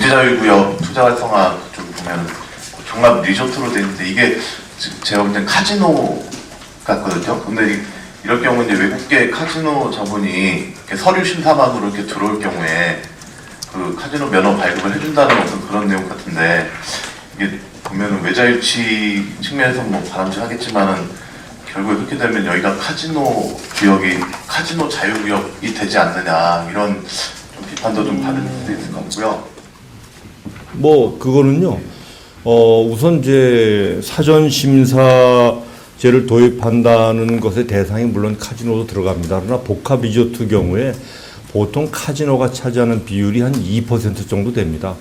경제자유구역 투자 활성화 좀 보면 종합 리조트로 돼 있는데 이게 제가 볼 땐 카지노 같거든요. 근데 이럴 경우 이제 외국계 카지노 자본이 이렇게 서류 심사만으로 이렇게 들어올 경우에 그 카지노 면허 발급을 해준다는 어떤 그런 내용 같은데 이게 보면은 외자유치 측면에서 뭐 바람직하겠지만은 결국에 그렇게 되면 여기가 카지노 구역이 카지노 자유구역이 되지 않느냐 이런 좀 비판도 좀 받을 수도 있을 것 같고요. 뭐 그거는요. 우선 이제 사전 심사제를 도입한다는 것의 대상이 물론 카지노도 들어갑니다. 그러나 복합 리조트 경우에 보통 카지노가 차지하는 비율이 한 2% 정도 됩니다.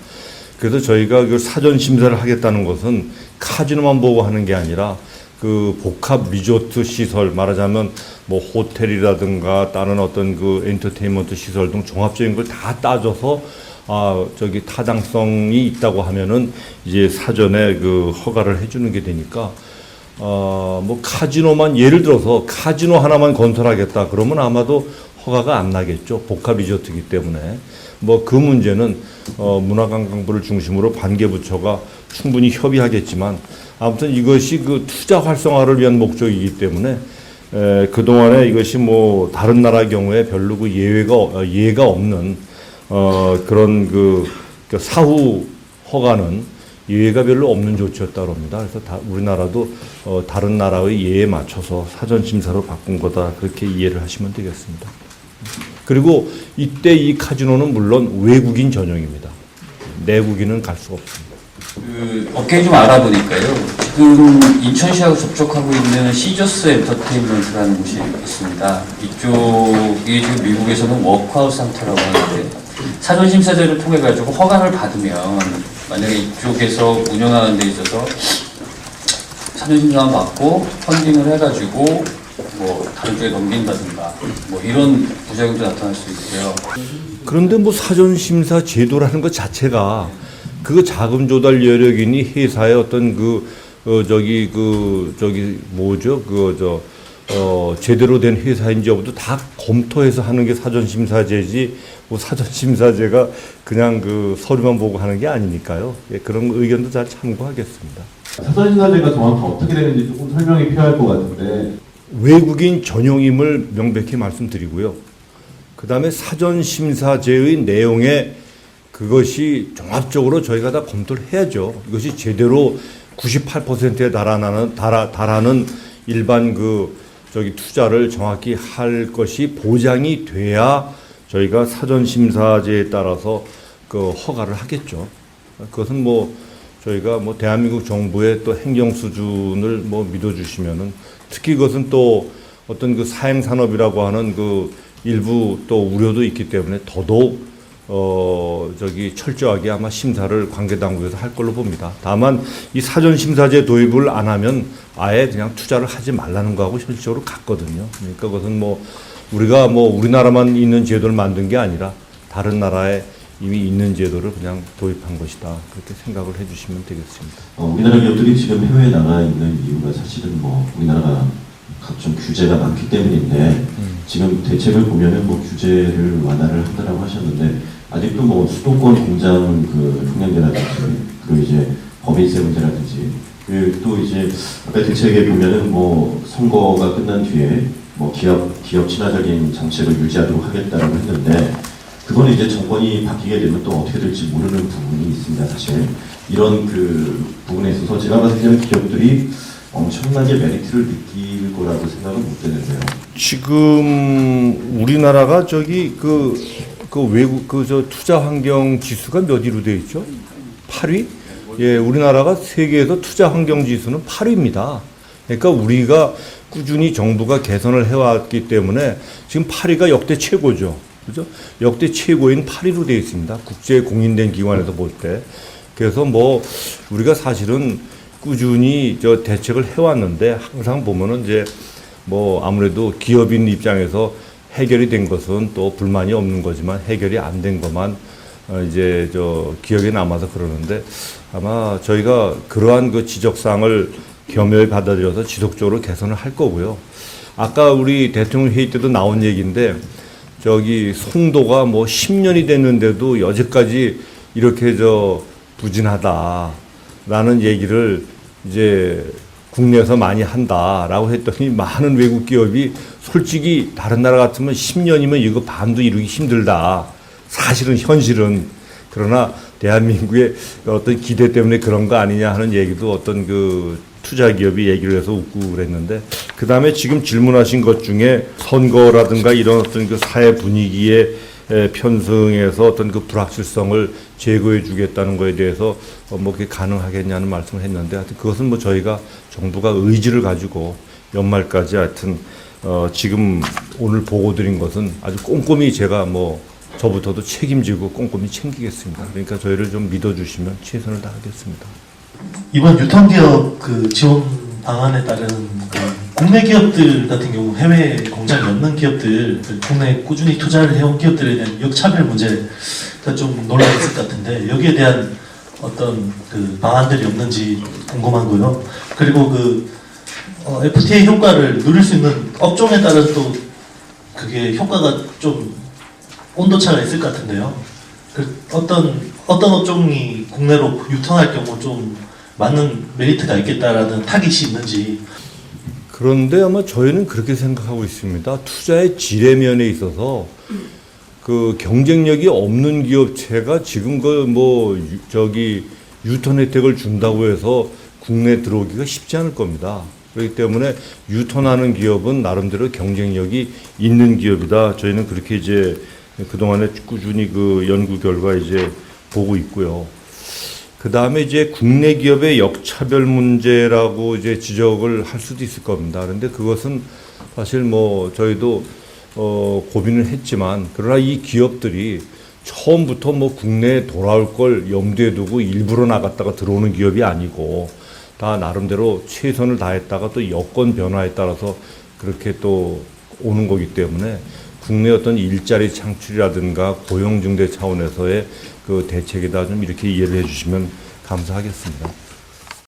그래서 저희가 그 사전 심사를 하겠다는 것은 카지노만 보고 하는 게 아니라 그 복합 리조트 시설, 말하자면 뭐 호텔이라든가 다른 어떤 그 엔터테인먼트 시설 등 종합적인 걸 다 따져서 저기 타당성이 있다고 하면은 이제 사전에 그 허가를 해주는 게 되니까 뭐 카지노만 예를 들어서 카지노 하나만 건설하겠다 그러면 아마도 허가가 안 나겠죠. 복합 리조트이기 때문에 뭐 그 문제는 문화관광부를 중심으로 관계부처가 충분히 협의하겠지만 아무튼 이것이 그 투자 활성화를 위한 목적이기 때문에 그동안에 이것이 뭐 다른 나라 경우에 별로 그 예가 없는 그런 그 사후 허가는 예외가 별로 없는 조치였다고 합니다. 그래서 우리나라도 다른 나라의 예에 맞춰서 사전 심사로 바꾼 거다 그렇게 이해를 하시면 되겠습니다. 그리고 이때 이 카지노는 물론 외국인 전용입니다. 내국인은 갈 수가 없습니다. 그 업계 좀 알아보니까요. 지금 인천시하고 접촉하고 있는 시저스 엔터테인먼트라는 곳이 있습니다. 이쪽이 지금 미국에서는 워크아웃 상태라고 하는데 사전 심사제를 통해 가지고 허가를 받으면 만약에 이쪽에서 운영하는 데 있어서 사전 심사만 받고 펀딩을 해가지고 뭐 다른 쪽에 넘긴다든가 뭐 이런 부작용도 나타날 수 있고요. 그런데 뭐 사전 심사 제도라는 것 자체가 그 자금 조달 여력이니 회사의 어떤 제대로 된 회사인지 여부도 다 검토해서 하는 게 사전 심사제지 뭐 사전 심사제가 그냥 그 서류만 보고 하는 게 아니니까요. 예, 그런 의견도 잘 참고하겠습니다. 사전 심사제가 정확히 어떻게 되는지 조금 설명이 필요할 것 같은데 외국인 전용임을 명백히 말씀드리고요. 그 다음에 사전 심사제의 내용에 그것이 종합적으로 저희가 다 검토를 해야죠. 이것이 제대로 98%에 달하는 일반 투자를 정확히 할 것이 보장이 돼야 저희가 사전 심사제에 따라서 그 허가를 하겠죠. 그것은 뭐 저희가 뭐 대한민국 정부의 또 행정 수준을 뭐 믿어주시면은 특히 그것은 또 어떤 그 사행 산업이라고 하는 그 일부 또 우려도 있기 때문에 더더욱 철저하게 아마 심사를 관계당국에서 할 걸로 봅니다. 다만 이 사전 심사제 도입을 안 하면 아예 그냥 투자를 하지 말라는 거하고 현실적으로 같거든요. 그러니까 그것은 뭐 우리가 뭐 우리나라만 있는 제도를 만든 게 아니라 다른 나라에 이미 있는 제도를 그냥 도입한 것이다. 그렇게 생각을 해주시면 되겠습니다. 우리나라 기업들이 지금 해외에 나가 있는 이유가 사실은 뭐 우리나라가 각종 규제가 많기 때문인데 지금 대책을 보면은 뭐 규제를 완화를 한다라고 하셨는데 아직도 뭐 수도권 공장 그 횡령제라든지 그리고 이제 법인세 문제라든지 그리고 또 이제 아까 대책에 보면은 뭐 선거가 끝난 뒤에 뭐 기업 친화적인 정책을 유지하도록 하겠다라고 했는데 그거는 이제 정권이 바뀌게 되면 또 어떻게 될지 모르는 부분이 있습니다. 사실 이런 그 부분에 있어서 제가 봤을 때는 기업들이 엄청나게 메리트를 느낄 거라고 생각은 못 되는데요. 지금 우리나라가 외국 투자 환경 지수가 몇 위로 되어 있죠? 8위? 예, 우리나라가 세계에서 투자 환경 지수는 8위입니다. 그러니까 우리가 꾸준히 정부가 개선을 해왔기 때문에 지금 8위가 역대 최고죠. 그죠? 역대 최고인 8위로 되어 있습니다. 국제 공인된 기관에서 볼 때. 그래서 뭐 우리가 사실은 꾸준히 대책을 해왔는데 항상 보면은 이제 뭐 아무래도 기업인 입장에서 해결이 된 것은 또 불만이 없는 거지만 해결이 안 된 것만 이제 기억에 남아서 그러는데 아마 저희가 그러한 그 지적사항을 겸허히 받아들여서 지속적으로 개선을 할 거고요. 아까 우리 대통령 회의 때도 나온 얘기인데 송도가 뭐 10년이 됐는데도 여지까지 이렇게 부진하다라는 얘기를 이제 국내에서 많이 한다라고 했더니 많은 외국 기업이 솔직히 다른 나라 같으면 10년이면 이거 반도 이루기 힘들다. 사실은 현실은. 그러나 대한민국의 어떤 기대 때문에 그런 거 아니냐 하는 얘기도 어떤 그 투자 기업이 얘기를 해서 웃고 그랬는데, 그 다음에 지금 질문하신 것 중에 선거라든가 이런 어떤 그 사회 분위기에 편승해서 어떤 그 불확실성을 제거해 주겠다는 거에 대해서 뭐 그게 가능하겠냐는 말씀을 했는데, 하여튼 그것은 뭐 저희가 정부가 의지를 가지고 연말까지 하여튼 지금 오늘 보고 드린 것은 아주 꼼꼼히 제가 뭐 저부터도 책임지고 꼼꼼히 챙기겠습니다. 그러니까 저희를 좀 믿어주시면 최선을 다하겠습니다. 이번 유통기업 그 지원 방안에 따른 그 국내 기업들 같은 경우 해외 공장이 없는 기업들, 그 국내에 꾸준히 투자를 해온 기업들에 대한 역차별 문제가 좀 논란이 있을 것 같은데, 여기에 대한 어떤 그 방안들이 없는지 궁금하고요. 그리고 그 FTA 효과를 누릴 수 있는 업종에 따라서 또 그게 효과가 좀 온도차가 있을 것 같은데요. 그 어떤 업종이 국내로 유통할 경우 좀 맞는 메리트가 있겠다라는 타깃이 있는지. 그런데 아마 저희는 그렇게 생각하고 있습니다. 투자의 질의 면에 있어서 그 경쟁력이 없는 기업체가 지금 유턴 혜택을 준다고 해서 국내에 들어오기가 쉽지 않을 겁니다. 그렇기 때문에 유턴하는 기업은 나름대로 경쟁력이 있는 기업이다. 저희는 그렇게 이제 그동안에 꾸준히 그 연구 결과 이제 보고 있고요. 그 다음에 이제 국내 기업의 역차별 문제라고 이제 지적을 할 수도 있을 겁니다. 그런데 그것은 사실 뭐 저희도 고민을 했지만, 그러나 이 기업들이 처음부터 뭐 국내에 돌아올 걸 염두에 두고 일부러 나갔다가 들어오는 기업이 아니고, 다 나름대로 최선을 다했다가 또 여건 변화에 따라서 그렇게 또 오는 거기 때문에 국내 어떤 일자리 창출이라든가 고용 증대 차원에서의 그 대책에다 좀 이렇게 이해를 해주시면 감사하겠습니다.